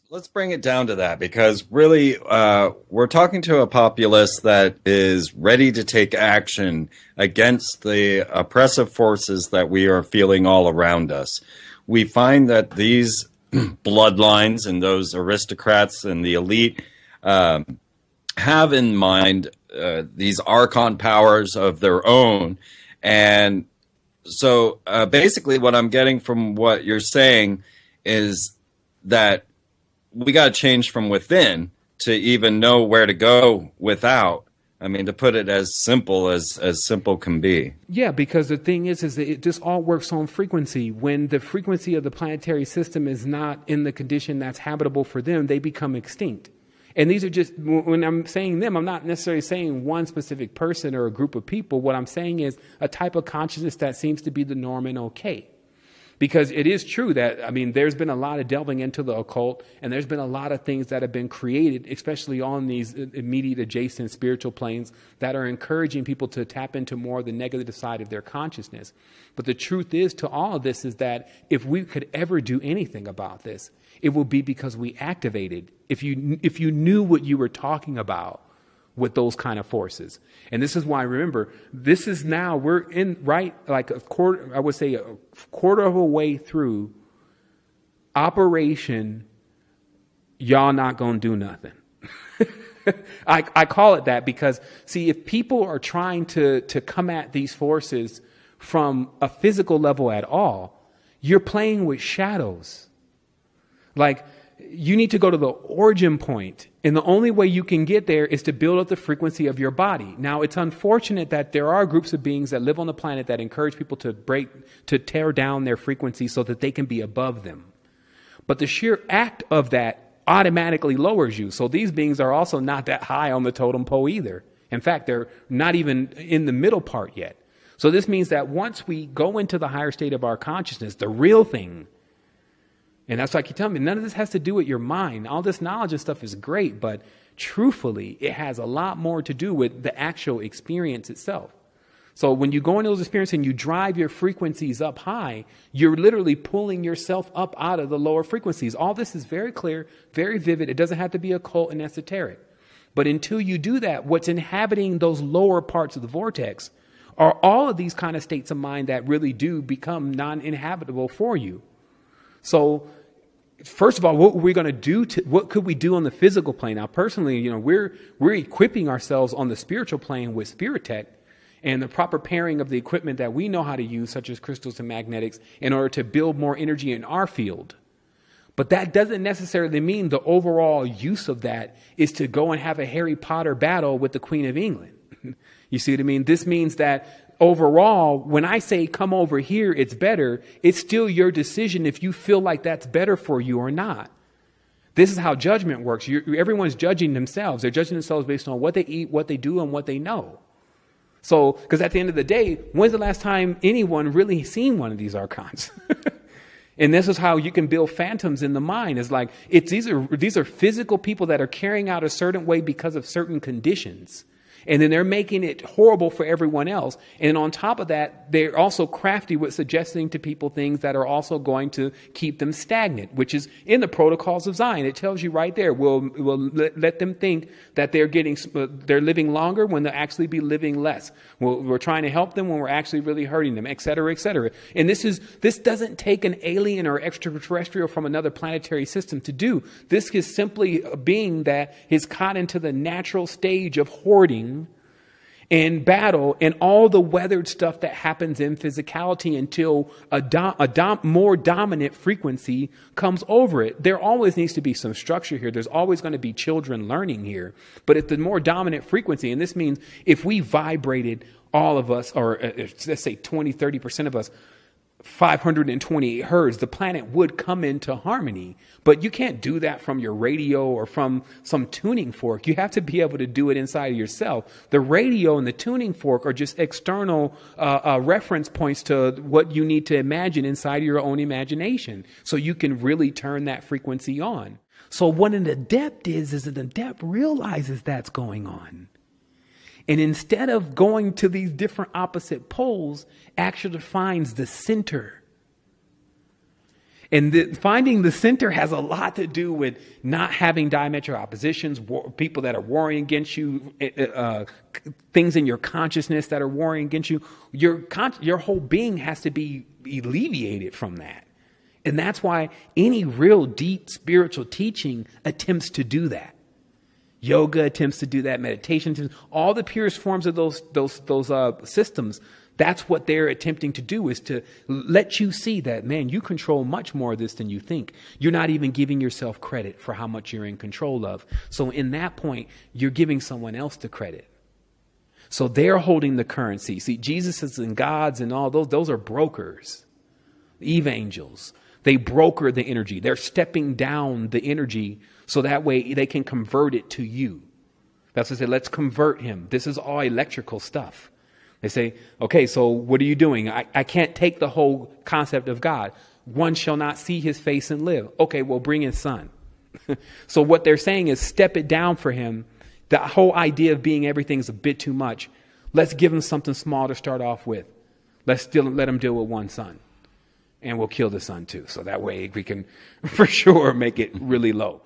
Let's bring it down to that because really, we're talking to a populace that is ready to take action against the oppressive forces that we are feeling all around us. We find that these bloodlines and those aristocrats and the elite have in mind these archon powers of their own. And so basically, what I'm getting from what you're saying is that we got to change from within to even know where to go without. I mean, to put it as simple can be. Yeah, because the thing is that it just all works on frequency. When the frequency of the planetary system is not in the condition that's habitable for them, they become extinct. And these are just, when I'm saying them, I'm not necessarily saying one specific person or a group of people. What I'm saying is a type of consciousness that seems to be the norm and okay. Because it is true that, I mean, there's been a lot of delving into the occult, and there's been a lot of things that have been created, especially on these immediate adjacent spiritual planes, that are encouraging people to tap into more of the negative side of their consciousness. But the truth is to all of this is that if we could ever do anything about this, it will be because we activated. If you knew what you were talking about with those kind of forces. And this is why, remember, this is now, we're in right like a quarter, I would say a quarter of a way through Operation Y'all Not Gonna Do Nothing. I call it that because, see, if people are trying to come at these forces from a physical level at all, you're playing with shadows. Like, you need to go to the origin point, and the only way you can get there is to build up the frequency of your body. Now, it's unfortunate that there are groups of beings that live on the planet that encourage people to tear down their frequency so that they can be above them. But the sheer act of that automatically lowers you. So these beings are also not that high on the totem pole either. In fact, they're not even in the middle part yet. So this means that once we go into the higher state of our consciousness, the real thing, and that's why I keep telling me, none of this has to do with your mind. All this knowledge and stuff is great, but truthfully, it has a lot more to do with the actual experience itself. So when you go into those experiences and you drive your frequencies up high, you're literally pulling yourself up out of the lower frequencies. All this is very clear, very vivid. It doesn't have to be occult and esoteric. But until you do that, what's inhabiting those lower parts of the vortex are all of these kind of states of mind that really do become non-inhabitable for you. So first of all, what are we going to do? What could we do on the physical plane? Now, personally, we're equipping ourselves on the spiritual plane with spirit tech and the proper pairing of the equipment that we know how to use, such as crystals and magnetics, in order to build more energy in our field. But that doesn't necessarily mean the overall use of that is to go and have a Harry Potter battle with the Queen of England. You see what I mean? This means that overall, when I say come over here, it's better, it's still your decision if you feel like that's better for you or not. This is how judgment works. Everyone's judging themselves. They're judging themselves based on what they eat, what they do, and what they know. So, because at the end of the day, when's the last time anyone really seen one of these archons? And this is how you can build phantoms in the mind. It's like, these are physical people that are carrying out a certain way because of certain conditions. And then they're making it horrible for everyone else. And on top of that, they're also crafty with suggesting to people things that are also going to keep them stagnant, which is in the protocols of Zion. It tells you right there, we'll let them think that they're living longer when they'll actually be living less. We're trying to help them when we're actually really hurting them, et cetera, et cetera. And this doesn't take an alien or extraterrestrial from another planetary system to do. This is simply a being that is caught into the natural stage of hoarding and battle and all the weathered stuff that happens in physicality until a more dominant frequency comes over it. There always needs to be some structure here. There's always going to be children learning here. But if the more dominant frequency, and this means if we vibrated all of us, or let's say 20, 30% of us, 528 hertz, the planet would come into harmony. But you can't do that from your radio or from some tuning fork. You have to be able to do it inside of yourself. The radio and the tuning fork are just external reference points to what you need to imagine inside of your own imagination so you can really turn that frequency on. So what an adept is an adept realizes that's going on. And instead of going to these different opposite poles, actually finds the center. And finding the center has a lot to do with not having diametric oppositions, people that are warring against you, things in your consciousness that are warring against you. Your whole being has to be alleviated from that. And that's why any real deep spiritual teaching attempts to do that. Yoga attempts to do that. Meditation, all the purest forms of those systems. That's what they're attempting to do, is to let you see that, man, you control much more of this than you think. You're not even giving yourself credit for how much you're in control of. So in that point, you're giving someone else the credit. So they're holding the currency. See, Jesus and gods and all those are brokers, evangels. They broker the energy. They're stepping down the energy so that way they can convert it to you. That's what they say, let's convert him. This is all electrical stuff. They say, okay, so what are you doing? I can't take the whole concept of God. One shall not see his face and live. Okay, well, bring his son. So what they're saying is step it down for him. The whole idea of being everything is a bit too much. Let's give him something small to start off with. Let him deal with one son. And we'll kill the son too. So that way we can for sure make it really low.